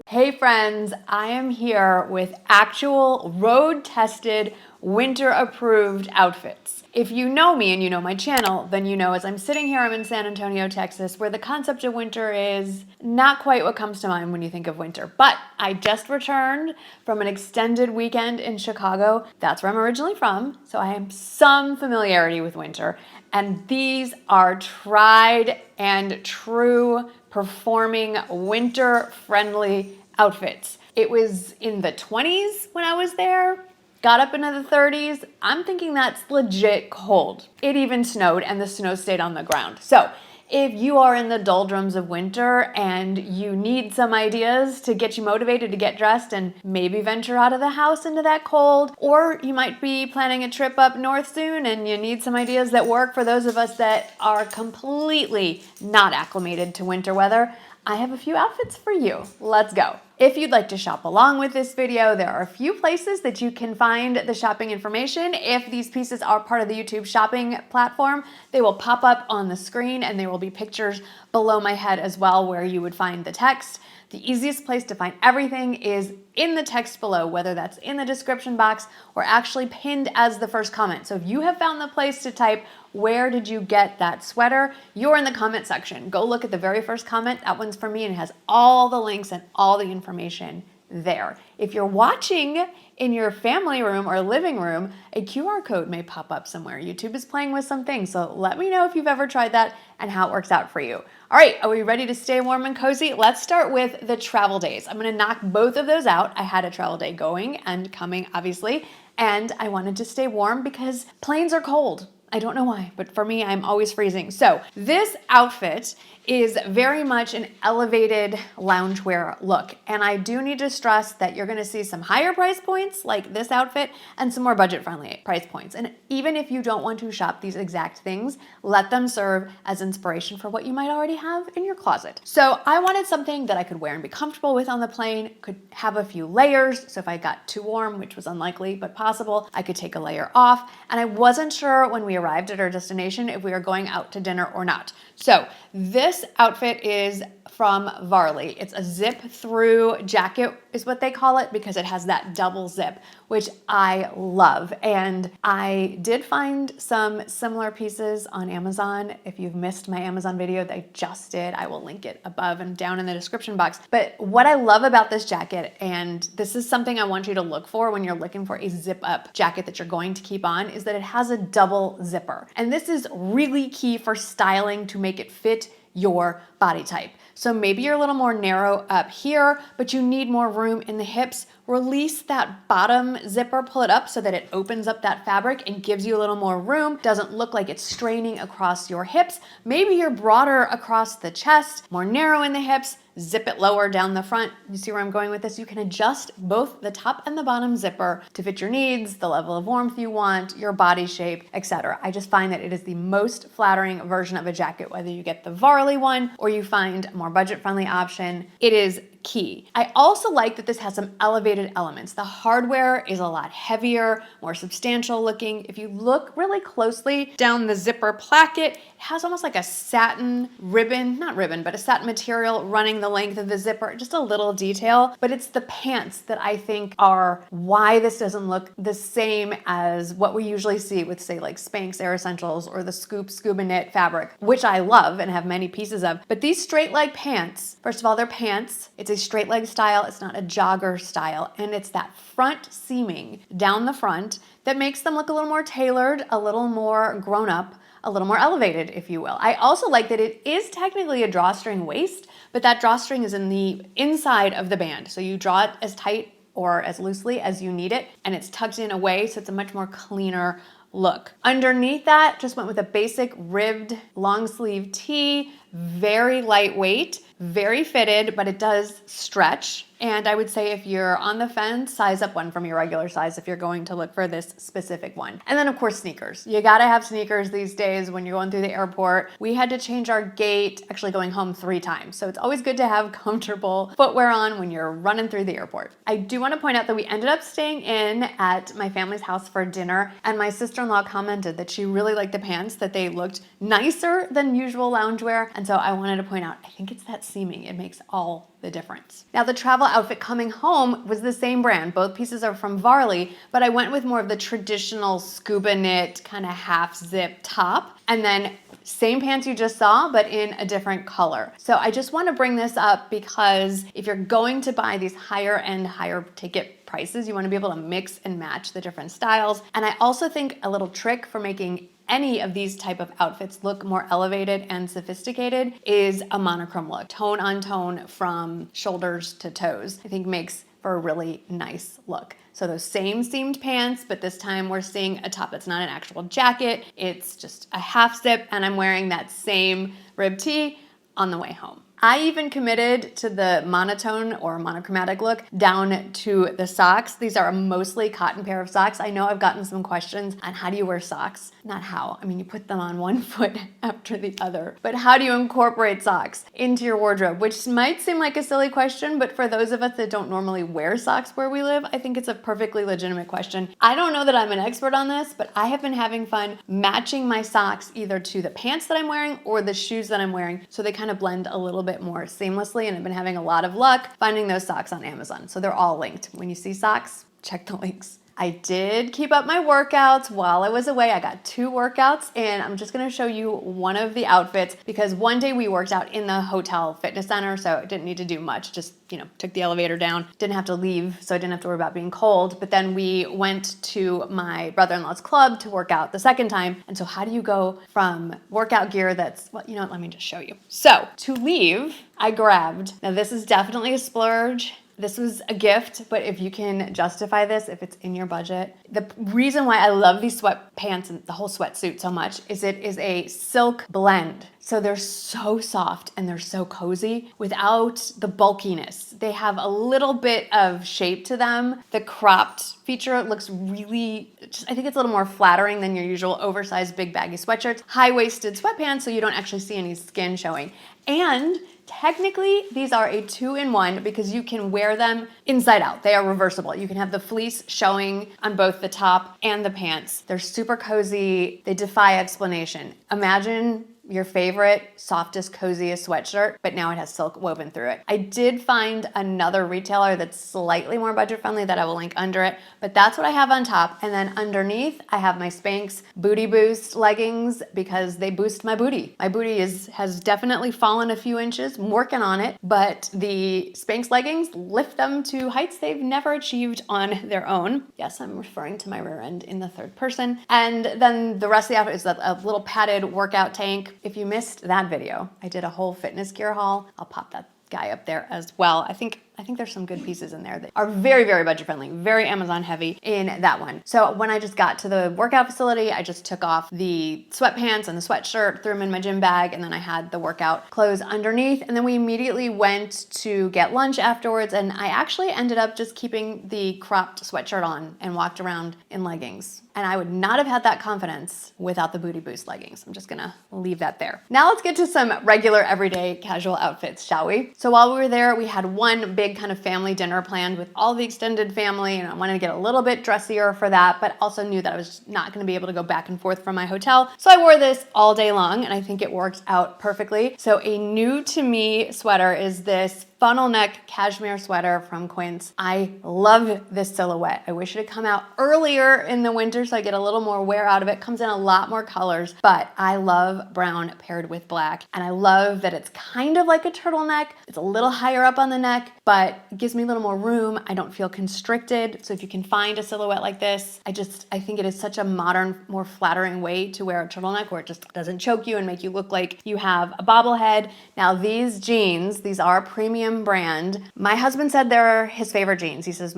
Hey friends, I am here with actual road-tested, winter-approved outfits. If you know me and you know my channel, then you know as I'm sitting here, I'm in San Antonio, Texas, where the concept of winter is not quite what comes to mind when you think of winter. But I just returned from an extended weekend in Chicago. That's where I'm originally from, so I have some familiarity with winter. And these are tried and true performing winter-friendly outfits. It was in the 20s when I was there, got up into the 30s. I'm thinking that's legit cold. It even snowed and the snow stayed on the ground. So if you are in the doldrums of winter and you need some ideas to get you motivated to get dressed and maybe venture out of the house into that cold, or you might be planning a trip up north soon and you need some ideas that work for those of us that are completely not acclimated to winter weather, I have a few outfits for you. Let's go. If you'd like to shop along with this video, there are a few places that you can find the shopping information. If these pieces are part of the YouTube shopping platform, they will pop up on the screen and there will be pictures below my head as well where you would find the text. The easiest place to find everything is in the text below, whether that's in the description box or actually pinned as the first comment. So if you have found the place to type, "Where did you get that sweater?" you're in the comment section. Go look at the very first comment. That one's for me and it has all the links and all the information there. If you're watching in your family room or living room, a QR code may pop up somewhere. YouTube is playing with some things, so let me know if you've ever tried that and how it works out for you. All right, are we ready to stay warm and cozy? Let's start with the travel days. I'm gonna knock both of those out. I had a travel day going and coming, obviously, and I wanted to stay warm because planes are cold. I don't know why, but for me, I'm always freezing. So this outfit is very much an elevated loungewear look. And I do need to stress that you're gonna see some higher price points like this outfit and some more budget-friendly price points. And even if you don't want to shop these exact things, let them serve as inspiration for what you might already have in your closet. So I wanted something that I could wear and be comfortable with on the plane, could have a few layers. So if I got too warm, which was unlikely, but possible, I could take a layer off. And I wasn't sure when we arrived at our destination if we were going out to dinner or not. So this outfit is from Varley. It's a zip-through jacket is what they call it because it has that double zip, which I love. And I did find some similar pieces on Amazon. If you've missed my Amazon video that I just did, I will link it above and down in the description box. But what I love about this jacket, and this is something I want you to look for when you're looking for a zip-up jacket that you're going to keep on, is that it has a double zipper. And this is really key for styling to make it fit your body type. So maybe you're a little more narrow up here, but you need more room in the hips. Release that bottom zipper, pull it up so that it opens up that fabric and gives you a little more room. Doesn't look like it's straining across your hips. Maybe you're broader across the chest, more narrow in the hips, zip it lower down the front. You see where I'm going with this? You can adjust both the top and the bottom zipper to fit your needs, the level of warmth you want, your body shape, etc. I just find that it is the most flattering version of a jacket, whether you get the Varley one or you find a more budget-friendly option. It is key. I also like that this has some elevated elements. The hardware is a lot heavier, more substantial looking. If you look really closely down the zipper placket, it has almost like a satin ribbon, not ribbon, but a satin material running the length of the zipper, just a little detail. But it's the pants that I think are why this doesn't look the same as what we usually see with, say, like Spanx Air Essentials or the Scoop Scuba Knit fabric, which I love and have many pieces of. But these straight leg pants, first of all, they're pants. It's a straight leg style, it's not a jogger style, and it's that front seaming down the front that makes them look a little more tailored, a little more grown up, a little more elevated, if you will. I also like that it is technically a drawstring waist, but that drawstring is in the inside of the band. So you draw it as tight or as loosely as you need it, and it's tucked in away, so it's a much more cleaner look. Underneath that, just went with a basic ribbed long sleeve tee, very lightweight, very fitted, but it does stretch. And I would say if you're on the fence, size up one from your regular size if you're going to look for this specific one. And then of course, sneakers. You gotta have sneakers these days when you're going through the airport. We had to change our gate, actually going home 3 times. So it's always good to have comfortable footwear on when you're running through the airport. I do wanna point out that we ended up staying in at my family's house for dinner, and my sister-in-law commented that she really liked the pants, that they looked nicer than usual loungewear. And so I wanted to point out, I think it's that seaming. It makes all the difference. Now the travel outfit coming home was the same brand. Both pieces are from Varley, but I went with more of the traditional scuba knit kind of half zip top, and then same pants you just saw, but in a different color. So I just want to bring this up because if you're going to buy these higher end, higher ticket prices, you want to be able to mix and match the different styles. And I also think a little trick for making any of these type of outfits look more elevated and sophisticated is a monochrome look. Tone on tone from shoulders to toes, I think makes for a really nice look. So those same seamed pants, but this time we're seeing a top that's not an actual jacket. It's just a half zip, and I'm wearing that same rib tee on the way home. I even committed to the monotone or monochromatic look down to the socks. These are a mostly cotton pair of socks. I know I've gotten some questions on how do you wear socks? Not how, I mean, you put them on one foot after the other, but how do you incorporate socks into your wardrobe? Which might seem like a silly question, but for those of us that don't normally wear socks where we live, I think it's a perfectly legitimate question. I don't know that I'm an expert on this, but I have been having fun matching my socks either to the pants that I'm wearing or the shoes that I'm wearing, so they kind of blend a little bit more seamlessly, and I've been having a lot of luck finding those socks on Amazon. So they're all linked. When you see socks, check the links. I did keep up my workouts while I was away. I got 2 workouts, and I'm just gonna show you one of the outfits because one day we worked out in the hotel fitness center, so I didn't need to do much, just, took the elevator down, didn't have to leave, so I didn't have to worry about being cold. But then we went to my brother-in-law's club to work out the second time. And so how do you go from workout gear that's, well, let me just show you. So to leave, I grabbed, now this is definitely a splurge. This was a gift, but if you can justify this, if it's in your budget. The reason why I love these sweatpants and the whole sweatsuit so much is it is a silk blend. So they're so soft and they're so cozy without the bulkiness. They have a little bit of shape to them. The cropped feature looks really, I think it's a little more flattering than your usual oversized big baggy sweatshirts. High-waisted sweatpants so you don't actually see any skin showing. And technically, these are a 2-in-1 because you can wear them inside out. They are reversible. You can have the fleece showing on both the top and the pants. They're super cozy. They defy explanation. Imagine your favorite, softest, coziest sweatshirt, but now it has silk woven through it. I did find another retailer that's slightly more budget friendly that I will link under it, but that's what I have on top. And then underneath, I have my Spanx Booty Boost leggings because they boost my booty. My booty has definitely fallen a few inches. I'm working on it, but the Spanx leggings lift them to heights they've never achieved on their own. Yes, I'm referring to my rear end in the third person. And then the rest of the outfit is a little padded workout tank. If you missed that video, I did a whole fitness gear haul. I'll pop that guy up there as well. I think there's some good pieces in there that are very, very budget friendly, very Amazon heavy in that one. So when I just got to the workout facility, I just took off the sweatpants and the sweatshirt, threw them in my gym bag, and then I had the workout clothes underneath. And then we immediately went to get lunch afterwards, and I actually ended up just keeping the cropped sweatshirt on and walked around in leggings. And I would not have had that confidence without the Booty Boost leggings. I'm just gonna leave that there. Now let's get to some regular everyday casual outfits, shall we? So while we were there, we had one big kind of family dinner planned with all the extended family, and I wanted to get a little bit dressier for that, but also knew that I was not gonna be able to go back and forth from my hotel. So I wore this all day long, and I think it worked out perfectly. So a new to me sweater is this funnel neck cashmere sweater from Quince. I love this silhouette. I wish it had come out earlier in the winter so I get a little more wear out of it. Comes in a lot more colors, but I love brown paired with black. And I love that it's kind of like a turtleneck. It's a little higher up on the neck, but it gives me a little more room. I don't feel constricted. So if you can find a silhouette like this, I think it is such a modern, more flattering way to wear a turtleneck where it just doesn't choke you and make you look like you have a bobblehead. Now these jeans, these are premium brand. My husband said they're his favorite jeans. He says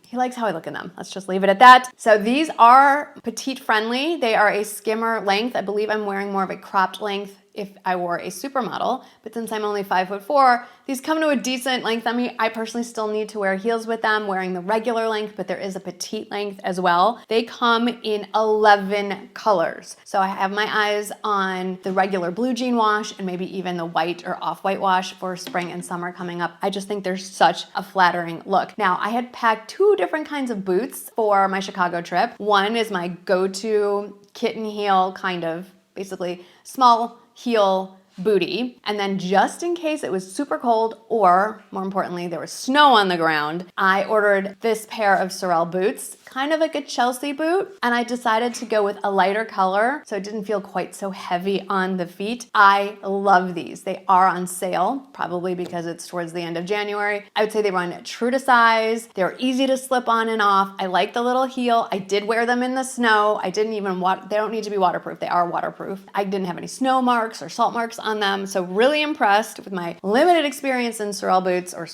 he likes how I look in them. Let's just leave it at that. So these are petite friendly. They are a skimmer length. I believe I'm wearing more of a cropped length if I wore a supermodel, but since I'm only 5'4", these come to a decent length on me. I personally still need to wear heels with them, wearing the regular length, but there is a petite length as well. They come in 11 colors. So I have my eyes on the regular blue jean wash and maybe even the white or off-white wash for spring and summer coming up. I just think there's such a flattering look. Now, I had packed 2 different kinds of boots for my Chicago trip. One is my go-to kitten heel kind of, basically small heel bootie. And then just in case it was super cold, or more importantly, there was snow on the ground, I ordered this pair of Sorel boots, kind of like a Chelsea boot. And I decided to go with a lighter color so it didn't feel quite so heavy on the feet. I love these. They are on sale, probably because it's towards the end of January. I would say they run true to size. They're easy to slip on and off. I like the little heel. I did wear them in the snow. I didn't even they don't need to be waterproof. They are waterproof. I didn't have any snow marks or salt marks on them. So really impressed with my limited experience in Sorel boots or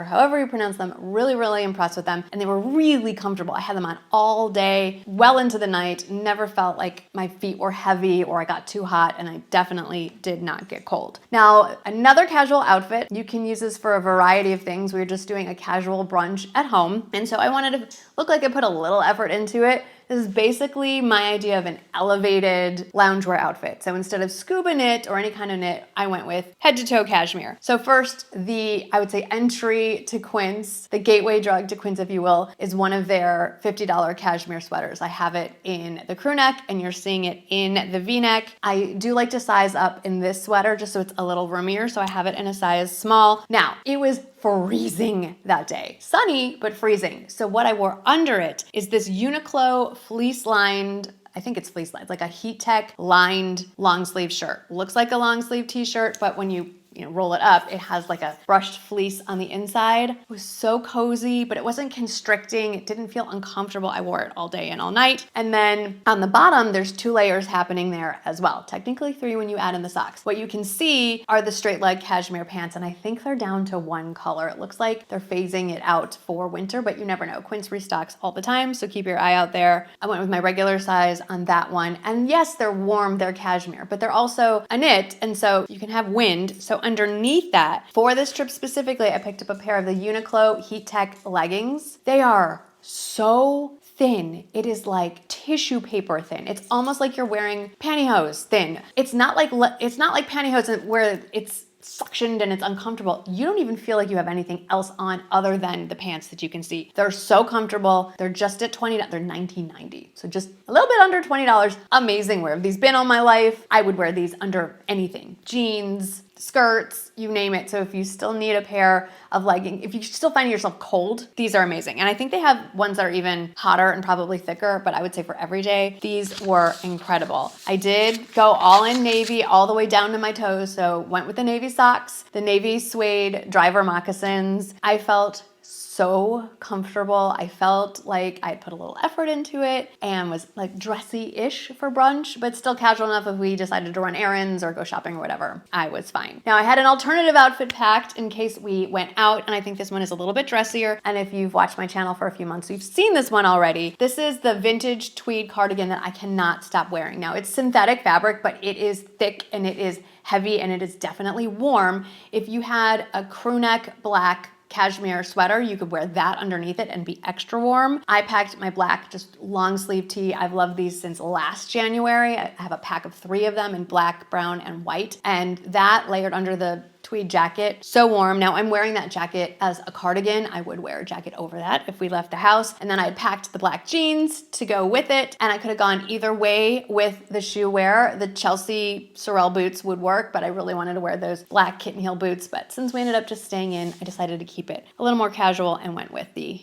however you pronounce them. Really, really impressed with them. And they were really comfortable. I had them on all day, well into the night. Never felt like my feet were heavy or I got too hot, and I definitely did not get cold. Now, another casual outfit, you can use this for a variety of things. We were just doing a casual brunch at home, and so I wanted to look like I put a little effort into it. This is basically my idea of an elevated loungewear outfit. So instead of scuba knit or any kind of knit, I went with head to toe cashmere. So first, I would say entry to Quince, the gateway drug to Quince, if you will, is one of their $50 cashmere sweaters. I have it in the crew neck and you're seeing it in the V-neck. I do like to size up in this sweater just so it's a little roomier. So I have it in a size small. Now, it was freezing that day. Sunny, but freezing. So what I wore under it is this Uniqlo fleece lined, I think it's fleece lined, like a heat tech lined long sleeve shirt. Looks like a long sleeve t-shirt, but when you roll it up, it has like a brushed fleece on the inside. It was so cozy, but it wasn't constricting. It didn't feel uncomfortable. I wore it all day and all night. And then on the bottom, there's 2 layers happening there as well. Technically 3 when you add in the socks. What you can see are the straight leg cashmere pants, and I think they're down to 1 color. It looks like they're phasing it out for winter, but you never know. Quince restocks all the time, so keep your eye out there. I went with my regular size on that one. And yes, they're warm, they're cashmere, but they're also a knit, and so you can have wind. So underneath that, for this trip specifically, I picked up a pair of the Uniqlo Heat Tech leggings. They are so thin. It is like tissue paper thin. It's almost like you're wearing pantyhose thin. It's not like pantyhose where it's suctioned and it's uncomfortable. You don't even feel like you have anything else on other than the pants that you can see. They're so comfortable. They're just at they're $19.90. So just a little bit under $20. Amazing wear. If these been all my life, I would wear these under anything. Jeans, skirts, you name it. So if you still need a pair of leggings, if you still find yourself cold, these are amazing. And I think they have ones that are even hotter and probably thicker, but I would say for every day, these were incredible. I did go all in navy all the way down to my toes. So went with the navy socks, the navy suede driver moccasins. I felt so comfortable. I felt like I had put a little effort into it and was like dressy-ish for brunch, but still casual enough if we decided to run errands or go shopping or whatever. I was fine. Now I had an alternative outfit packed in case we went out, and I think this one is a little bit dressier. And if you've watched my channel for a few months, you've seen this one already. This is the vintage tweed cardigan that I cannot stop wearing. Now it's synthetic fabric, but it is thick and it is heavy and it is definitely warm. If you had a crew neck black cashmere sweater, you could wear that underneath it and be extra warm. I packed my black, just long sleeve tee. I've loved these since last January. I have a pack of 3 of them in black, brown, and white. And that layered under the tweed jacket, so warm. Now I'm wearing that jacket as a cardigan. I would wear a jacket over that if we left the house. And then I had packed the black jeans to go with it. And I could have gone either way with the shoe wear. The Chelsea Sorel boots would work, but I really wanted to wear those black kitten heel boots. But since we ended up just staying in, I decided to keep it a little more casual and went with the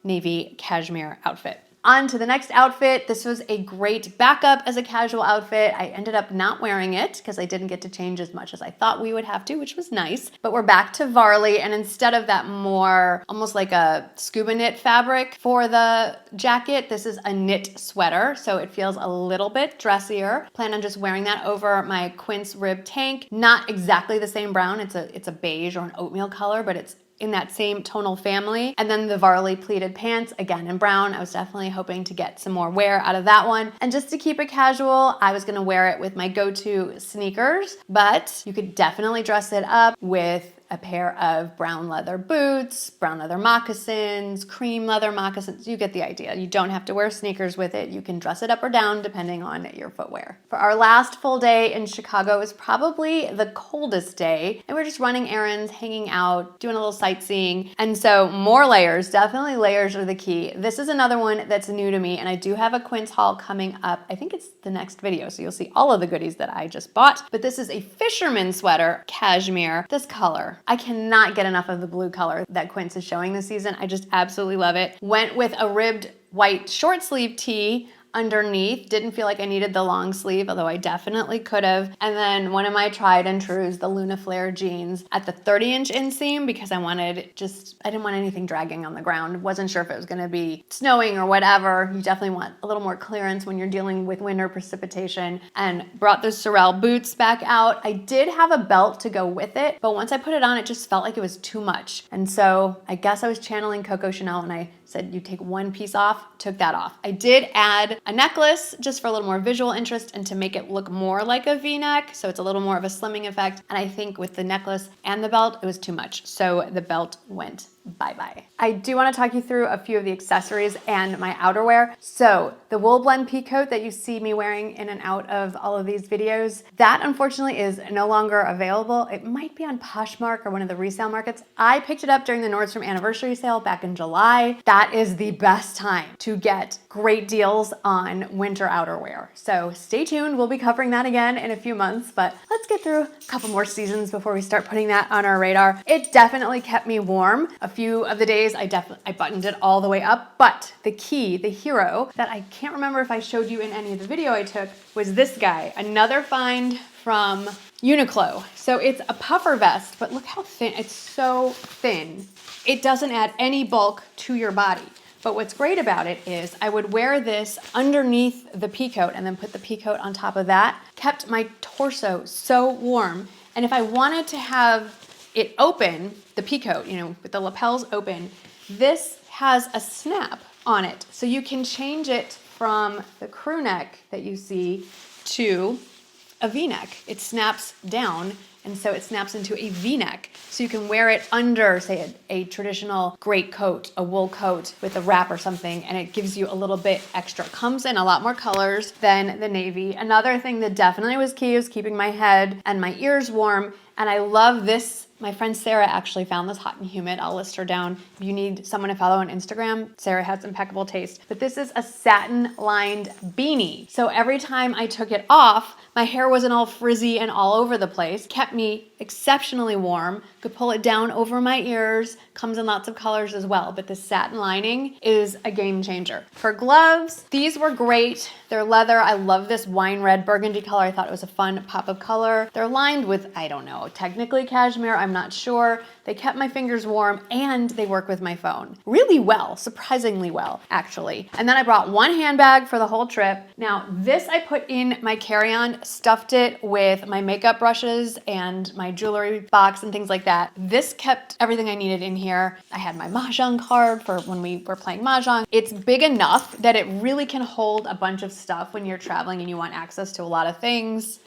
navy cashmere outfit. On to the next outfit. This was a great backup as a casual outfit. I ended up not wearing it because I didn't get to change as much as I thought we would have to, which was nice. But we're back to Varley, and instead of that more almost like a scuba knit fabric for the jacket, this is a knit sweater, so it feels a little bit dressier. Plan on just wearing that over my Quince rib tank. Not exactly the same brown. It's a beige or an oatmeal color, but it's in that same tonal family. And then the Varley pleated pants, again in brown. I was definitely hoping to get some more wear out of that one. And just to keep it casual, I was gonna wear it with my go-to sneakers, but you could definitely dress it up with a pair of brown leather boots, brown leather moccasins, cream leather moccasins. You get the idea. You don't have to wear sneakers with it. You can dress it up or down depending on your footwear. For our last full day in Chicago, it was probably the coldest day, and we're just running errands, hanging out, doing a little sightseeing. And so more layers, definitely layers are the key. This is another one that's new to me, and I do have a Quince haul coming up. I think it's the next video, so you'll see all of the goodies that I just bought. But this is a Fisherman sweater, Cashmere. This color, I cannot get enough of the blue color that Quince is showing this season. I just absolutely love it. Went with a ribbed white short sleeve tee underneath. Didn't feel like I needed the long sleeve, although I definitely could have. And then one of my tried and trues, the Luna Flare jeans at the 30-inch inseam, because I didn't want anything dragging on the ground. Wasn't sure if it was gonna be snowing or whatever. You definitely want a little more clearance when you're dealing with winter precipitation. And brought those Sorel Boots back out. I did have a belt to go with it, but once I put it on, it just felt like it was too much. And so I guess I was channeling Coco Chanel, and I said, you take one piece off, took that off. I did add a necklace just for a little more visual interest and to make it look more like a V-neck, so it's a little more of a slimming effect. And I think with the necklace and the belt, it was too much. So the belt went bye-bye. I do want to talk you through a few of the accessories and my outerwear. So the wool blend pea coat that you see me wearing in and out of all of these videos, that unfortunately is no longer available. It might be on Poshmark or one of the resale markets. I picked it up during the Nordstrom anniversary sale back in July. That is the best time to get great deals on winter outerwear. So stay tuned. We'll be covering that again in a few months, but let's get through a couple more seasons before we start putting that on our radar. It definitely kept me warm. A few of the days I buttoned it all the way up, but the key, the hero that I can't remember if I showed you in any of the video I took was this guy, another find from Uniqlo. So it's a puffer vest, but look how thin, it's so thin. It doesn't add any bulk to your body. But what's great about it is I would wear this underneath the pea coat and then put the pea coat on top of that. Kept my torso so warm. And if I wanted to have it open, the pea coat, with the lapels open, this has a snap on it. So you can change it from the crew neck that you see to a V-neck. It snaps down, and so it snaps into a V-neck. So you can wear it under, say, a traditional great coat, a wool coat with a wrap or something, and it gives you a little bit extra. It comes in a lot more colors than the navy. Another thing that definitely was key was keeping my head and my ears warm, and I love this. My friend Sarah actually found this Hot and Humid. I'll list her down. If you need someone to follow on Instagram, Sarah has impeccable taste. But this is a satin-lined beanie. So every time I took it off, my hair wasn't all frizzy and all over the place. Kept me exceptionally warm. Could pull it down over my ears. Comes in lots of colors as well. But the satin lining is a game changer. For gloves, these were great. They're leather. I love this wine red burgundy color. I thought it was a fun pop of color. They're lined with, I don't know, technically cashmere. I'm not sure. They kept my fingers warm and they work with my phone really well, surprisingly well, actually. And then I brought one handbag for the whole trip. Now this I put in my carry-on, stuffed it with my makeup brushes and my jewelry box and things like that. This kept everything I needed in here. I had my Mahjong card for when we were playing Mahjong. It's big enough that it really can hold a bunch of stuff when you're traveling and you want access to a lot of things.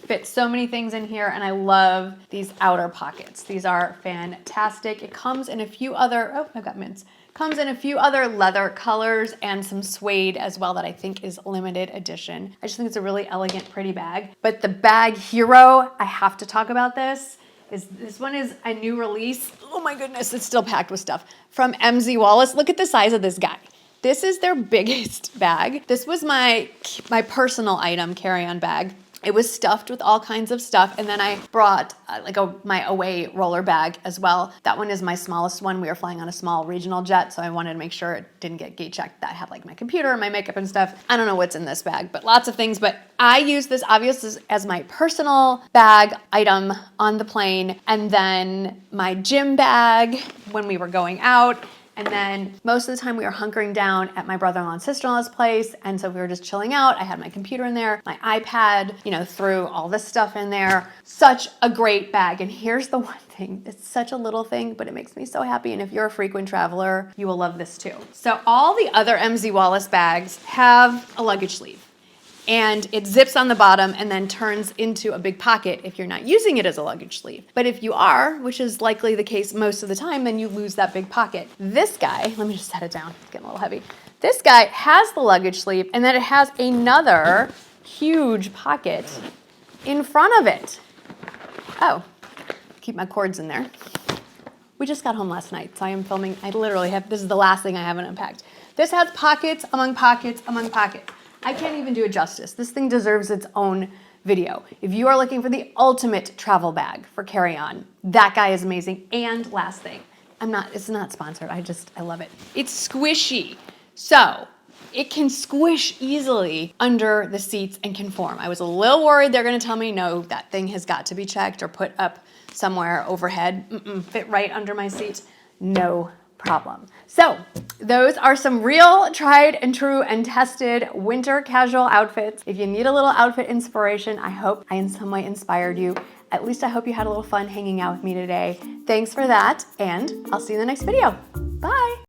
Fits so many things in here, and I love these outer pockets. These are fantastic. It comes in a few other, I've got mints. Comes in a few other leather colors and some suede as well that I think is limited edition. I just think it's a really elegant, pretty bag. But the bag hero, I have to talk about this one is a new release. Oh my goodness, it's still packed with stuff. From MZ Wallace. Look at the size of this guy. This is their biggest bag. This was my personal item carry-on bag. It was stuffed with all kinds of stuff. And then I brought my away roller bag as well. That one is my smallest one. We were flying on a small regional jet, so I wanted to make sure it didn't get gate checked. That had like my computer and my makeup and stuff. I don't know what's in this bag, but lots of things. But I use this obviously as my personal bag item on the plane. And then my gym bag when we were going out. And then most of the time we were hunkering down at my brother-in-law and sister-in-law's place. And so we were just chilling out. I had my computer in there, my iPad, threw all this stuff in there. Such a great bag. And here's the one thing. It's such a little thing, but it makes me so happy. And if you're a frequent traveler, you will love this too. So all the other MZ Wallace bags have a luggage sleeve. and it zips on the bottom and then turns into a big pocket if you're not using it as a luggage sleeve. But if you are, which is likely the case most of the time, then you lose that big pocket. This guy, let me just set it down, it's getting a little heavy. This guy has the luggage sleeve and then it has another huge pocket in front of it. Oh, keep my cords in there. We just got home last night, so I am filming. I literally have, this is the last thing I haven't unpacked. This has pockets among pockets among pockets. I can't even do it justice. This thing deserves its own video. If you are looking for the ultimate travel bag for carry-on, that guy is amazing. And last thing, it's not sponsored, I love it. It's squishy. So it can squish easily under the seats and conform. I was a little worried they're gonna tell me, no, that thing has got to be checked or put up somewhere overhead. Fit right under my seat, no problem. So those are some real tried and true and tested winter casual outfits. If you need a little outfit inspiration, I hope I in some way inspired you. At least I hope you had a little fun hanging out with me today. Thanks for that, and I'll see you in the next video. Bye.